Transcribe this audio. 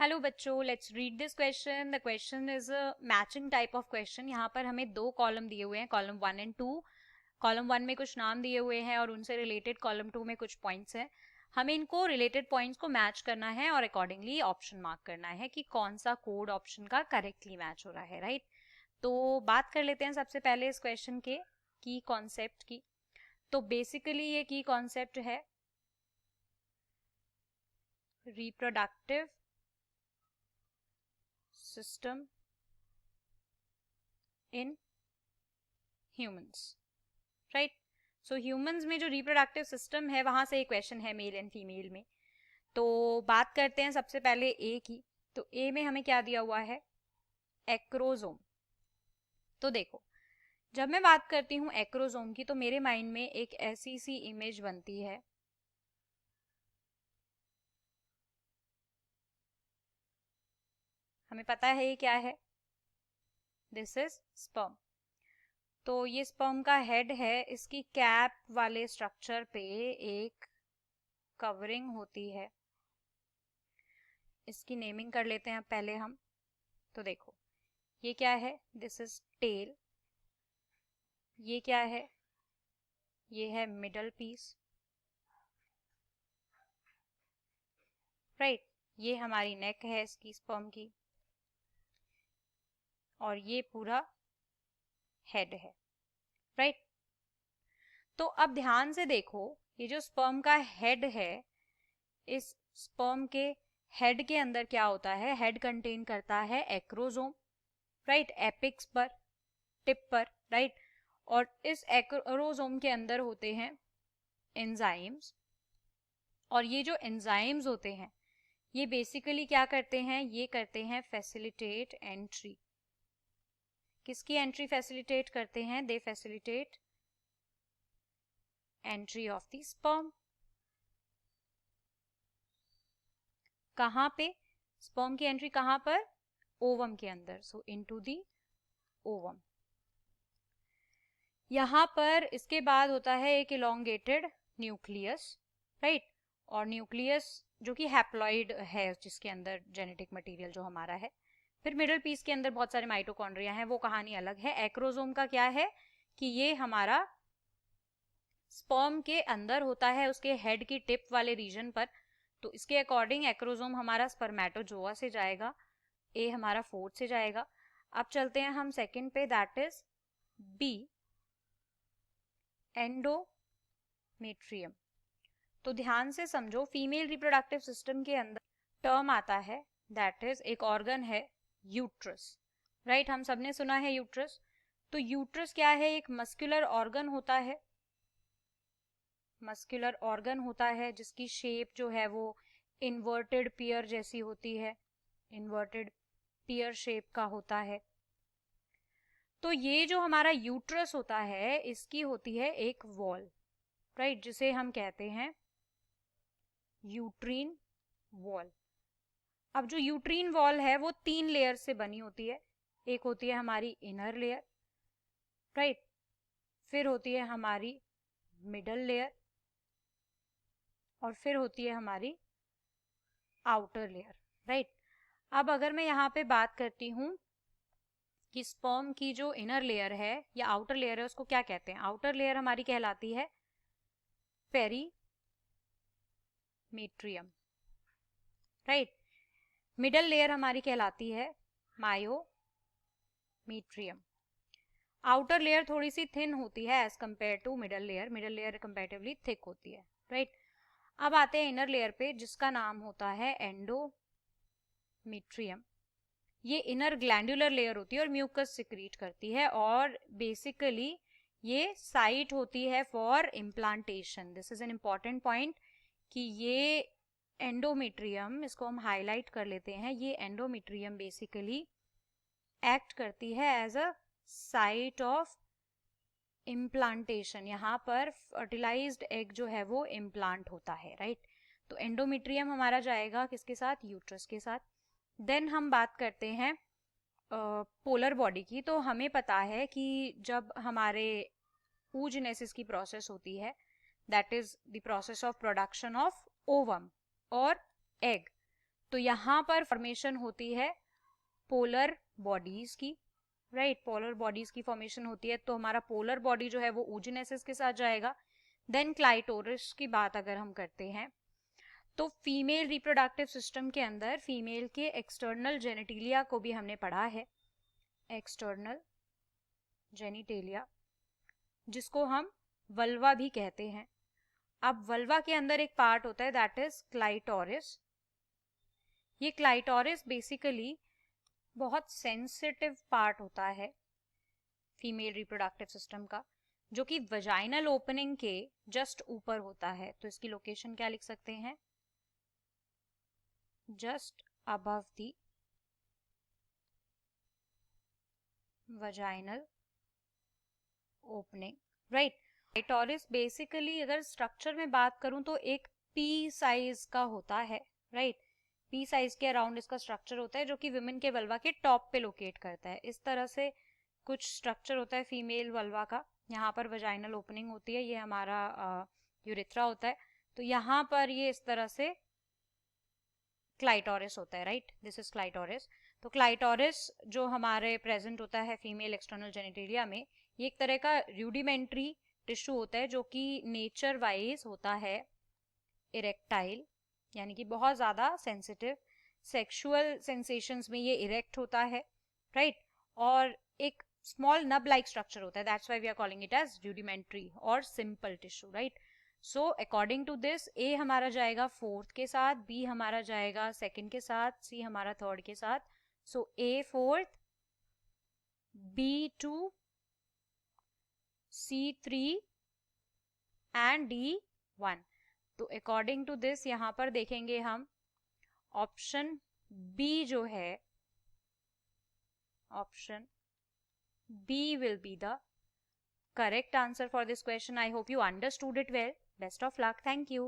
Hello बच्चों, let's read this question. The question is a matching type of question. यहाँ पर हमें दो कॉलम दिए हुए हैं, कॉलम 1 एंड 2। कॉलम 1 में कुछ नाम दिए हुए हैं और उनसे रिलेटेड कॉलम 2 में कुछ पॉइंट्स हैं। हमें इनको रिलेटेड पॉइंट्स को मैच करना है और अकॉर्डिंगली ऑप्शन मार्क करना है कि कौन सा कोड ऑप्शन का करेक्टली मैच हो रहा है, राइट। तो बात कर लेते हैं सबसे पहले इस क्वेश्चन के की कॉन्सेप्ट की। तो बेसिकली ये की कॉन्सेप्ट है reproductive system in humans, right. So humans में जो रिप्रोडक्टिव सिस्टम है वहां से एक क्वेश्चन है मेल एंड फीमेल में। तो बात करते हैं सबसे पहले ए की। तो ए में हमें क्या दिया हुआ है? एक्रोजोम। तो देखो, जब मैं बात करती हूँ एक्रोजोम की तो मेरे माइंड में एक ऐसी सी इमेज बनती है, हमें पता है ये क्या है, दिस इज स्पर्म। तो ये स्पर्म का हेड है, इसकी कैप वाले स्ट्रक्चर पे एक कवरिंग होती है। इसकी नेमिंग कर लेते हैं पहले हम। तो देखो, ये क्या है? This is tail. ये क्या है? ये है मिडल पीस, राइट। ये हमारी नेक है इसकी स्पर्म की, और ये पूरा हेड है, राइट। तो अब ध्यान से देखो, ये जो स्पर्म का हेड है, इस स्पर्म के हेड के अंदर क्या होता है? हेड कंटेन करता है एक्रोजोम, राइट, एपिक्स पर, टिप पर, राइट। और इस एक्रोजोम के अंदर होते हैं एंजाइम्स, और ये जो एंजाइम्स होते हैं ये बेसिकली क्या करते हैं? ये करते हैं फैसिलिटेट एंट्री। किसकी एंट्री फैसिलिटेट करते हैं? They facilitate entry of the sperm. कहां पे? स्पर्म की एंट्री कहां पर? ओवम के अंदर। सो इनटू द ओवम। यहां पर इसके बाद होता है एक इलोंगेटेड न्यूक्लियस, राइट। और न्यूक्लियस जो कि हैप्लॉइड है, जिसके अंदर जेनेटिक मटेरियल जो हमारा है। फिर मिडल पीस के अंदर बहुत सारे माइटोकॉन्ड्रिया हैं, वो कहानी अलग है। एक्रोजोम का क्या है कि ये हमारा स्पर्म के अंदर होता है, उसके हेड की टिप वाले रीजन पर। तो इसके अकॉर्डिंग एक्रोजोम हमारा स्पर्मेटोजोआ से जाएगा, ए हमारा फोर्थ से जाएगा। अब चलते हैं हम सेकंड पे, दैट इज बी, एंडोमेट्रियम। तो ध्यान से समझो, फीमेल रिप्रोडक्टिव सिस्टम के अंदर टर्म आता है, दैट इज एक ऑर्गन है यूट्रस, राइट। हम सबने सुना है यूट्रस। तो यूट्रस क्या है? एक मस्कुलर ऑर्गन होता है, मस्कुलर ऑर्गन होता है जिसकी शेप जो है वो इन्वर्टेड पियर जैसी होती है, इन्वर्टेड पियर शेप का होता है। तो ये जो हमारा यूट्रस होता है इसकी होती है एक वॉल, राइट, जिसे हम कहते हैं यूट्रीन वॉल। अब जो यूट्रीन वॉल है वो 3 लेयर से बनी होती है। एक होती है हमारी इनर लेयर, राइट। फिर होती है हमारी मिडल लेयर, और फिर होती है हमारी आउटर लेयर, राइट। अब अगर मैं यहाँ पे बात करती हूँ कि स्पर्म की जो इनर लेयर है या आउटर लेयर है उसको क्या कहते हैं? आउटर लेयर हमारी कहलाती है पेरीमेट्रियम, राइट। मिडल लेयर हमारी कहलाती है मायोमेट्रियम। आउटर लेयर थोड़ी सी थिन होती है as compare to middle layer, middle layer comparatively thick होती है, राइट। अब आते हैं इनर लेयर पे, जिसका नाम होता है एंडोमेट्रियम। ये इनर ग्लैंडुलर लेयर होती है और म्यूकस सिक्रीट करती है, और बेसिकली ये साइट होती है for implantation. This is an important point कि ये एंडोमेट्रियम, इसको हम हाईलाइट कर लेते हैं, ये एंडोमेट्रियम बेसिकली एक्ट करती है as a site of implantation. यहाँ पर फर्टिलाइज्ड एग जो है वो इम्प्लांट होता है, राइट। तो एंडोमेट्रियम हमारा जाएगा किसके साथ? यूट्रस के साथ। देन हम बात करते हैं पोलर बॉडी की। तो हमें पता है कि जब हमारे oogenesis की प्रोसेस होती है, that is the process of production of ovum और एग। तो यहाँ पर फॉर्मेशन होती है पोलर बॉडीज की, राइट, पोलर बॉडीज की फॉर्मेशन होती है। तो हमारा पोलर बॉडी जो है वो oogenesis के साथ जाएगा। देन क्लाइटोरिस की बात अगर हम करते हैं तो फीमेल रिप्रोडक्टिव सिस्टम के अंदर फीमेल के एक्सटर्नल जेनिटेलिया को भी हमने पढ़ा है, एक्सटर्नल जेनिटेलिया, जिसको हम वल्वा भी कहते हैं। अब वल्वा के अंदर एक पार्ट होता है दैट इज क्लाइटोरिस। ये क्लाइटोरिस बेसिकली बहुत सेंसिटिव पार्ट होता है फीमेल रिप्रोडक्टिव सिस्टम का, जो कि वजाइनल ओपनिंग के जस्ट ऊपर होता है। तो इसकी लोकेशन क्या लिख सकते हैं, just above the vaginal opening, right. Clitoris basically अगर स्ट्रक्चर में बात करूं तो एक पी साइज का होता है, राइट। पी साइज के अराउंड इसका स्ट्रक्चर होता है, जो कि विमेन के वल्वा के टॉप पे लोकेट करता है। इस तरह से कुछ स्ट्रक्चर होता है फीमेल वल्वा का। यहाँ पर वजाइनल ओपनिंग होती है, ये हमारा यूरेथ्रा होता है। तो यहाँ पर ये इस तरह से क्लाइटोरिस होता है, राइट, दिस इज क्लाइटोरिस। तो क्लाइटोरिस जो हमारे प्रेजेंट होता है फीमेल एक्सटर्नल जेनिटेलिया में, ये एक तरह का रूडिमेंट्री टिश्यू होता है, जो कि नेचर वाइज होता है इरेक्टाइल, यानी कि बहुत ज्यादा सेंसिटिव, सेक्सुअल सेंसेशंस में ये इरेक्ट होता है, राइट। और एक स्मॉल नब लाइक स्ट्रक्चर होता है, that's why we are calling it as rudimentary और simple tissue, right. So according to this A हमारा जाएगा फोर्थ के साथ, बी हमारा जाएगा सेकंड के साथ, सी हमारा थर्ड के साथ। So A fourth, B 2, C 3 and D 1। तो अकॉर्डिंग टू दिस यहां पर देखेंगे हम ऑप्शन बी जो है, option B will be the correct answer for this question. I hope you understood it well. Best of luck. Thank you.